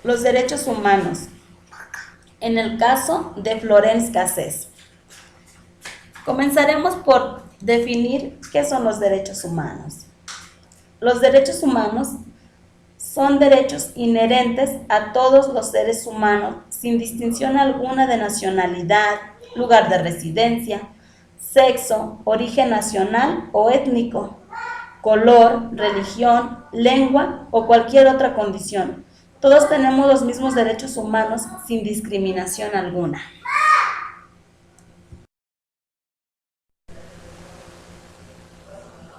Los derechos humanos. En el caso de Florence Cassés. Comenzaremos por definir qué son los derechos humanos. Los derechos humanos son derechos inherentes a todos los seres humanos sin distinción alguna de nacionalidad, lugar de residencia, sexo, origen nacional o étnico, color, religión, lengua o cualquier otra condición. Todos tenemos los mismos derechos humanos sin discriminación alguna.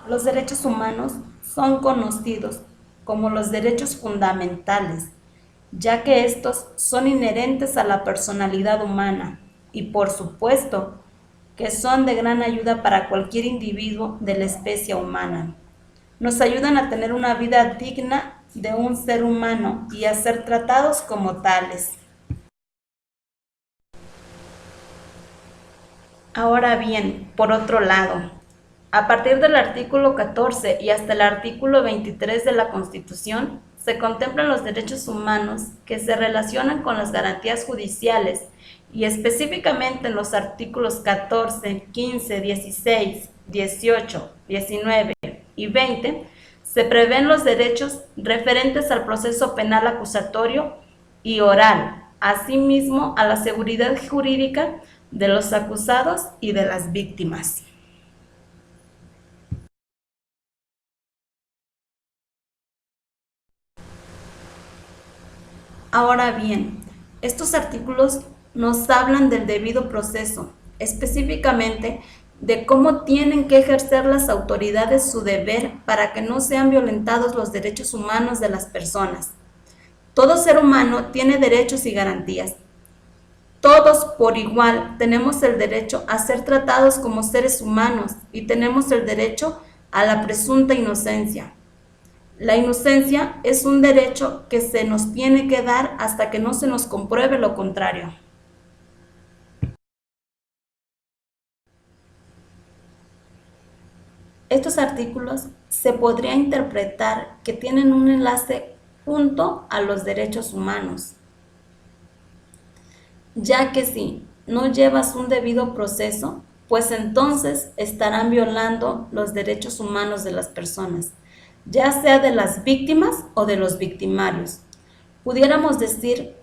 Los derechos humanos son conocidos como los derechos fundamentales, ya que estos son inherentes a la personalidad humana y, por supuesto, que son de gran ayuda para cualquier individuo de la especie humana. Nos ayudan a tener una vida digna de un ser humano y a ser tratados como tales. Ahora bien, por otro lado, a partir del artículo 14 y hasta el artículo 23 de la Constitución, se contemplan los derechos humanos que se relacionan con las garantías judiciales y específicamente en los artículos 14, 15, 16, 18, 19 y 20 se prevén los derechos referentes al proceso penal acusatorio y oral, asimismo a la seguridad jurídica de los acusados y de las víctimas. Ahora bien, estos artículos nos hablan del debido proceso, específicamente de cómo tienen que ejercer las autoridades su deber para que no sean violentados los derechos humanos de las personas. Todo ser humano tiene derechos y garantías. Todos por igual tenemos el derecho a ser tratados como seres humanos y tenemos el derecho a la presunta inocencia. La inocencia es un derecho que se nos tiene que dar hasta que no se nos compruebe lo contrario. Estos artículos se podría interpretar que tienen un enlace junto a los derechos humanos, ya que si no llevas un debido proceso, pues entonces estarán violando los derechos humanos de las personas, ya sea de las víctimas o de los victimarios. Pudiéramos decir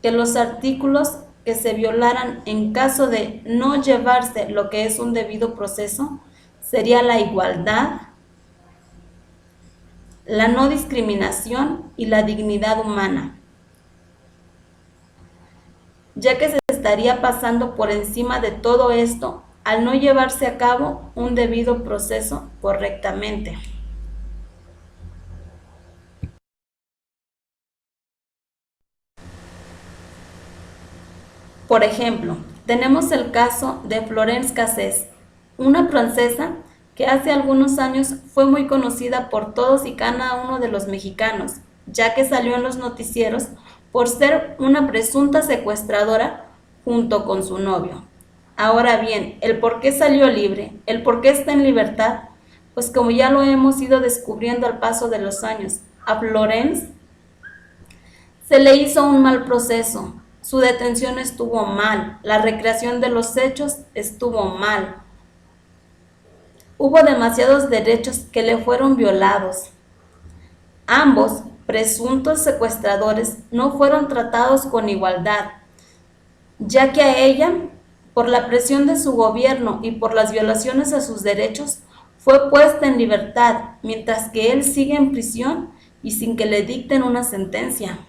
que los artículos que se violaran en caso de no llevarse lo que es un debido proceso sería la igualdad, la no discriminación y la dignidad humana, ya que se estaría pasando por encima de todo esto al no llevarse a cabo un debido proceso correctamente. Por ejemplo, tenemos el caso de Florence Cassés, una francesa que hace algunos años fue muy conocida por todos y cada uno de los mexicanos, ya que salió en los noticieros por ser una presunta secuestradora junto con su novio. Ahora bien, el por qué salió libre, el por qué está en libertad, pues como ya lo hemos ido descubriendo al paso de los años, a Florence se le hizo un mal proceso, su detención estuvo mal, la recreación de los hechos estuvo mal. Hubo demasiados derechos que le fueron violados. Ambos presuntos secuestradores no fueron tratados con igualdad, ya que a ella, por la presión de su gobierno y por las violaciones a sus derechos, fue puesta en libertad, mientras que él sigue en prisión y sin que le dicten una sentencia.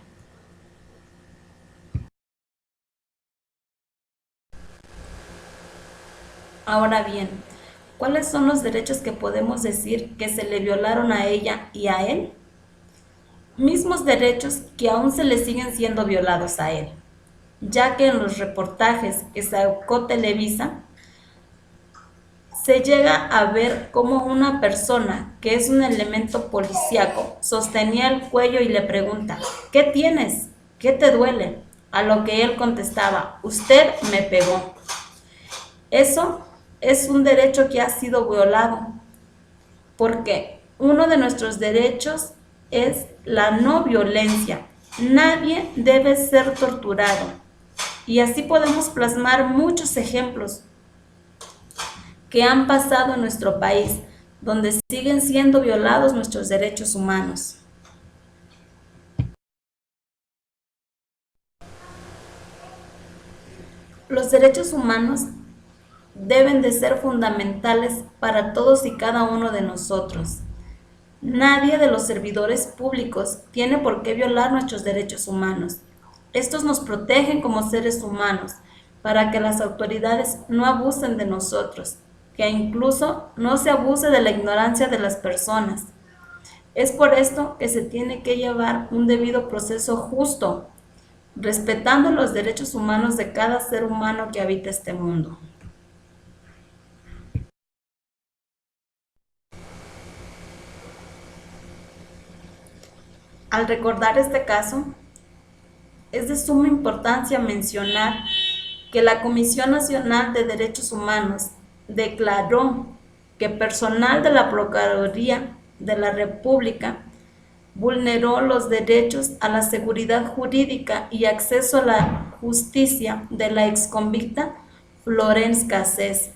Ahora bien, ¿cuáles son los derechos que podemos decir que se le violaron a ella y a él? Mismos derechos que aún se le siguen siendo violados a él, ya que en los reportajes que sacó Televisa se llega a ver cómo una persona que es un elemento policíaco sostenía el cuello y le pregunta: ¿qué tienes? ¿Qué te duele? A lo que él contestaba: usted me pegó. Eso es un derecho que ha sido violado, porque uno de nuestros derechos es la no violencia Nadie debe ser torturado. Y así podemos plasmar muchos ejemplos que han pasado en nuestro país, donde siguen siendo violados nuestros derechos humanos. Los derechos humanos deben de ser fundamentales para todos y cada uno de nosotros. Nadie de los servidores públicos tiene por qué violar nuestros derechos humanos. Estos nos protegen como seres humanos para que las autoridades no abusen de nosotros, que incluso no se abuse de la ignorancia de las personas. Es por esto que se tiene que llevar un debido proceso justo, respetando los derechos humanos de cada ser humano que habita este mundo. Al recordar este caso, es de suma importancia mencionar que la Comisión Nacional de Derechos Humanos declaró que personal de la Procuraduría de la República vulneró los derechos a la seguridad jurídica y acceso a la justicia de la exconvicta Florence Cassés.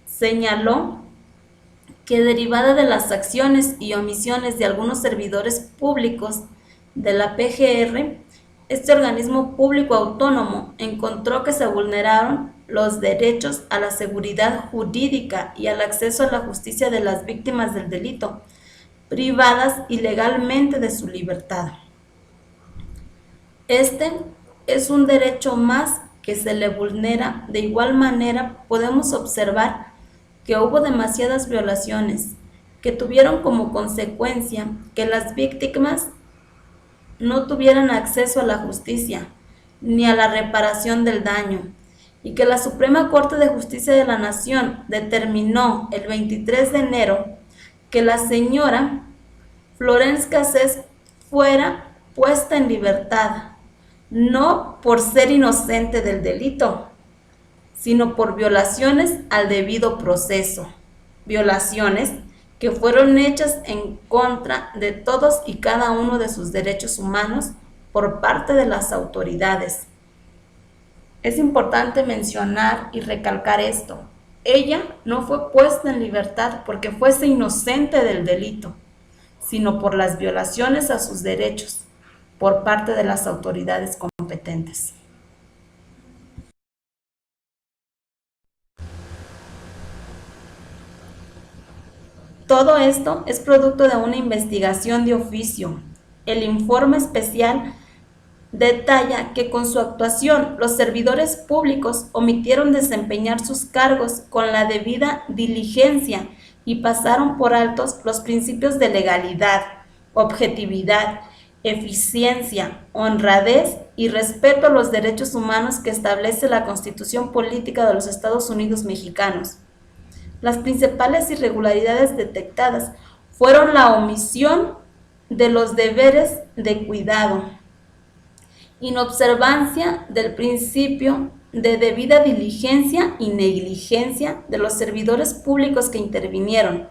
Señaló que derivada de las acciones y omisiones de algunos servidores públicos de la PGR, este organismo público autónomo encontró que se vulneraron los derechos a la seguridad jurídica y al acceso a la justicia de las víctimas del delito, privadas ilegalmente de su libertad. Este es un derecho más que se le vulnera. De igual manera, podemos observar que hubo demasiadas violaciones que tuvieron como consecuencia que las víctimas no tuvieran acceso a la justicia ni a la reparación del daño, y que la Suprema Corte de Justicia de la Nación determinó el 23 de enero que la señora Florence Cassés fuera puesta en libertad, no por ser inocente del delito, sino por violaciones al debido proceso, violaciones que fueron hechas en contra de todos y cada uno de sus derechos humanos por parte de las autoridades. Es importante mencionar y recalcar esto. Ella no fue puesta en libertad porque fuese inocente del delito, sino por las violaciones a sus derechos por parte de las autoridades competentes. Todo esto es producto de una investigación de oficio. El informe especial detalla que con su actuación los servidores públicos omitieron desempeñar sus cargos con la debida diligencia y pasaron por altos los principios de legalidad, objetividad, eficiencia, honradez y respeto a los derechos humanos que establece la Constitución Política de los Estados Unidos Mexicanos. Las principales irregularidades detectadas fueron la omisión de los deberes de cuidado, inobservancia del principio de debida diligencia y negligencia de los servidores públicos que intervinieron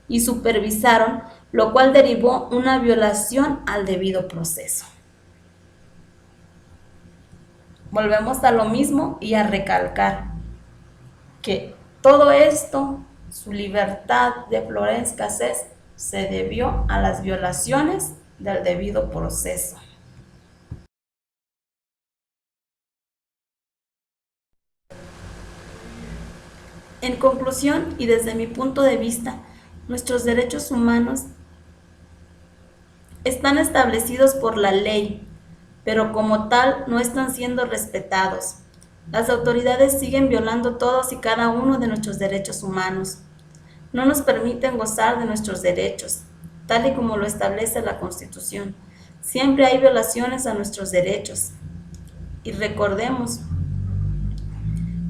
y supervisaron, lo cual derivó una violación al debido proceso. Volvemos a lo mismo y a recalcar que todo esto, su libertad de Florence Cassés, se debió a las violaciones del debido proceso. En conclusión, y desde mi punto de vista, nuestros derechos humanos están establecidos por la ley, pero como tal no están siendo respetados. Las autoridades siguen violando todos y cada uno de nuestros derechos humanos. No nos permiten gozar de nuestros derechos, tal y como lo establece la Constitución. Siempre hay violaciones a nuestros derechos. Y recordemos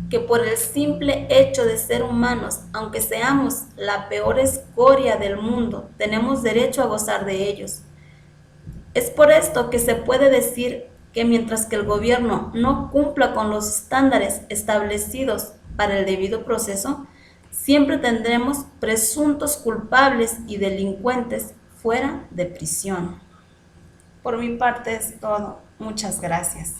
que por el simple hecho de ser humanos, aunque seamos la peor escoria del mundo, tenemos derecho a gozar de ellos. Es por esto que se puede decir que mientras que el gobierno no cumpla con los estándares establecidos para el debido proceso, siempre tendremos presuntos culpables y delincuentes fuera de prisión. Por mi parte es todo. Muchas gracias.